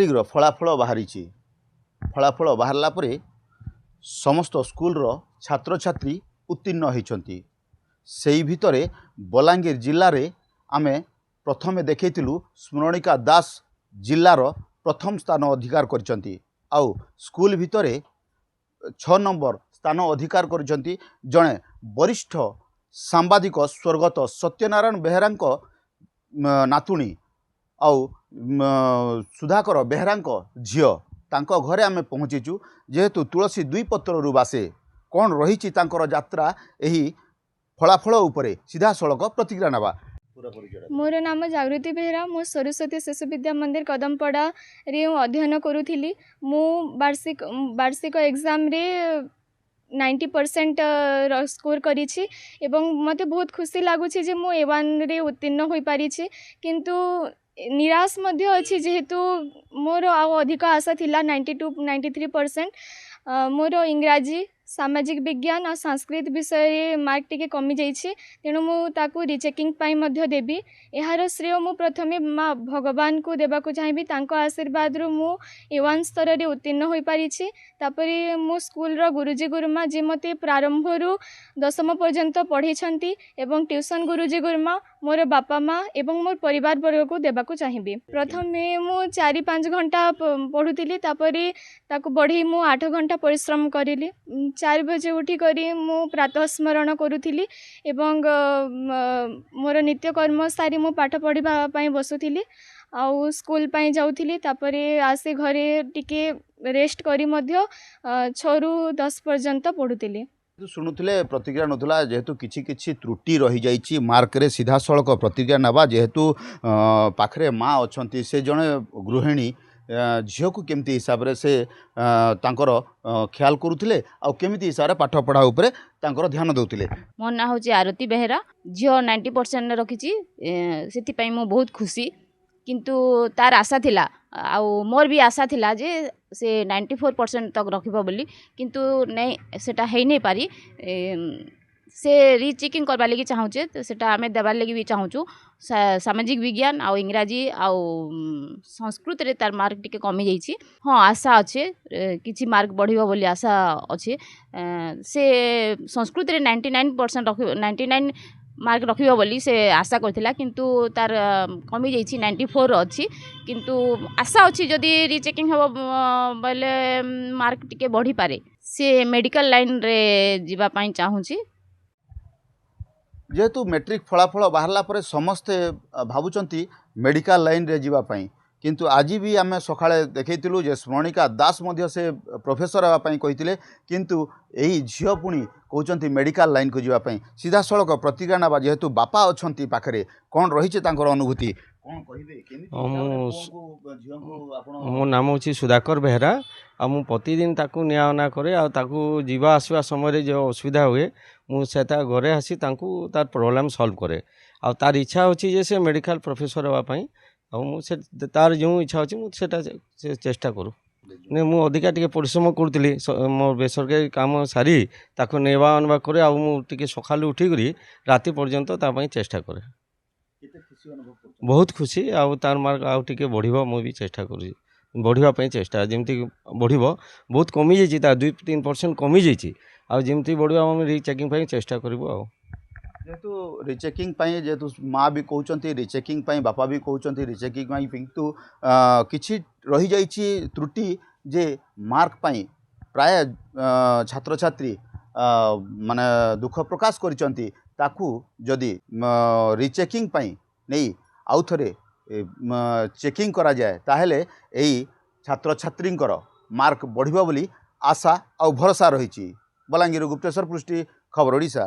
ଫଳାଫଳ ବାହାରିଛି। ଫଳାଫଳ ବାହାରିଲା ପରେ ସମସ୍ତ ସ୍କୁଲର ଛାତ୍ରଛାତ୍ରୀ ଉତ୍ତୀର୍ଣ୍ଣ ହୋଇଛନ୍ତି। ସେହି ଭିତରେ ବଲାଙ୍ଗୀର ଜିଲ୍ଲାରେ ଆମେ ପ୍ରଥମେ ଦେଖାଇଥିଲୁ ସ୍ମରଣିକା ଦାସ ଜିଲ୍ଲାର ପ୍ରଥମ ସ୍ଥାନ ଅଧିକାର କରିଛନ୍ତି। ଆଉ ସ୍କୁଲ ଭିତରେ 6 ନମ୍ବର ସ୍ଥାନ ଅଧିକାର କରିଛନ୍ତି ଜଣେ ବରିଷ୍ଠ ସାମ୍ବାଦିକ ସ୍ୱର୍ଗତ ସତ୍ୟନାରାୟଣ ବେହେରାଙ୍କ ନାତୁଣୀ ଆଉ ସୁଧାकर ବେହେରାଙ୍କ ଝିଅ। ତାଙ୍କ ଘରେ ଆମେ ପହଞ୍ଚିଛୁ। ଯେହେତୁ ତୁଳସୀ ଦୁଇ ପତ୍ରରୁ ବାସେ, କ'ଣ ରହିଛି ତାଙ୍କର ଯାତ୍ରା, ଏହି ଫଳାଫଳ ଉପରେ ସିଧାସଳଖ ପ୍ରତିକ୍ରିୟା ନେବା। मोर नाम जागृति बेहरा। मु सरस्वती शिशु विद्या मंदिर कदमपड़ा रे अध्ययन करुथिली। मु वार्षिक एग्जाम रे 90% स्कोर करिछि एवं मते बहुत खुशी लागुछि जे मु A1 रे उत्तीर्ण होई पारिछि। किंतु निराश मध्य अछि जेहेतु मोर अधिक आशा थिला 92-93%। मोर इंग्राजी सामाजिक विज्ञान और संस्कृत विषय मार्क टिके कमी जाइछि। तेणु मु ताकू रिचेकिंग पाई मध्य देबी। एहार श्रेय मु प्रथमे माँ भगवान को देबाकू चाहिबी। तांको आशीर्वाद रु मु A1 स्तर रे उत्तीर्ण होई पारिछि। तापरे मु स्कूल रो गुरुजी गुरुमा जे मते प्रारंभ रु 10म पर्यंत पढ़ाइछंती एवं ट्यूशन गुरुजी गुरुमा मोर बापा माँ एवं मोर परिवार वर्ग को देबाकू चाहिबी। प्रथमे मु 4-5 घंटा पढ़ुतिली। तापरे ताकू बढ़ी मु 8 घंटा परिश्रम करिली। 4 बजे उठी करी मु प्रातः स्मरण करुथिली एवं मोर नित्य कर्म सारी मु पाठ पढ़िबा पई बसुथिली। आउ स्कूल पई जाउथिली। तापरे आसे घरे टिके रेस्ट करी मध्य 6 ରୁ 10 पर्यंत पढ़ुथिली। शुणुले प्रतिक्रिया नौला जेहेतु किछि किछि त्रुटि रही जाइछि मार्क रे सीधासलख प्रतिक्रिया नवा। जेहेतु पाखरे माँ अच्छी से जड़े गृहिणी झील को केमती हिसाब रे से तांकर ख्याल करुले आ केमिति हिसाब रे पाठ पढ़ा उपरे तांकर ध्यान दउतिले। मो ना होची आरती बेहेरा। झील 90% रखिछि सेति पई मो बहुत खुशी। किंतु तार आशा थिला आउ मोर भी आशा थिला जे से 94% तक रखिबो बोली। किंतु नहीं सेटा हेई नहीं पारी। से रीचेकिंग करबा लगी चाहूचे तो सेटा आमे देबार लगी भी चाहूचु। सामाजिक विज्ञान आउ इंग्राजी आउ संस्कृत रे तार मार्क टिके कमी जाइछि। हाँ आशा अच्छे किछि मार्क बढ़िबो बोली आशा अच्छे। से संस्कृत रे 99% रखिबो 99 मार्क रखिबो बोली से आशा करथिला। किंतु तार कमी जाइछि 94 अच्छी। किंतु आशा अच्छी जदि रीचेकिंग हो बोले मार्क टिके बढ़ी पारे। से मेडिकल लाइन रे जीवा पई चाहूची। जेहेतु मेट्रिक फलाफल बाहरला परे समस्ते भावुचंती मेडिकल लाइन रे जीवा पई। किंतु आज भी आम सकाळे देखैतिलु जे स्मरणिका दास मध्य से प्रोफेसर हेबा पई कहितिले। किंतु एही झियो पुणी कहउचंती मेडिकल लाइन को जीवा पई। सीधासलख प्रतिक्रिया नबा। जेहेतु बापा अछंती पाखरे कोन रहिছে तांकर अनुभूति कोन कहिबे केमिति झियो को आपण। मो नाम होची सुधाकर बेहरा। आ मु प्रतिदिन ताकू नियावना करे आ ताकू जीवा आसवा समय जो असुविधा हुए मु सेता घरे आसी ताकू तार प्रॉब्लम सॉल्व करे। आ तार इच्छा होची जे से मेडिकल प्रोफेसर हेबा पई। आ मु से तार जो इच्छा होची मु सेटा चेष्टा करू। ने मु अधिका टिके परिश्रम करूतिली मोर बेसरकारी काम सारी ताकू नेवा अनवा करे। आ मु टिके सकाळु उठी करी राति पर्यंत ता पई चेष्टा करे। बहुत खुशी। आ तार मार्क आ टिके बढ़िबो मु भी चेष्टा करू। बढ़िबा पई चेष्टा जेमती बढ़िबो। बहुत कमी जाइछि ता 2-3% कमी जाइछि। आ जेमती बढ़िबा हम रीचेकिंग पई चेष्टा करबो। आ जेहेतु रिचेकिंग पाई जेहेतु माँ भी कहते रिचेकिंग पाई बापा भी कहते रिचेकिंग पाई। किंतु किछि रही जाइछि त्रुटि जे मार्क पाई प्राय छात्र छात्री माने दुख प्रकाश करिसंती। ताकू जदि रिचेकिंग पाई नहीं आउ थरे चेकिंग करा जाए ताहेले एही छात्र छात्रींकर मार्क बढ़िबो बोली आशा आ भरोसा रहिछि। बलांगीर गुप्तेश्वर पृष्टि खबर ओडिशा।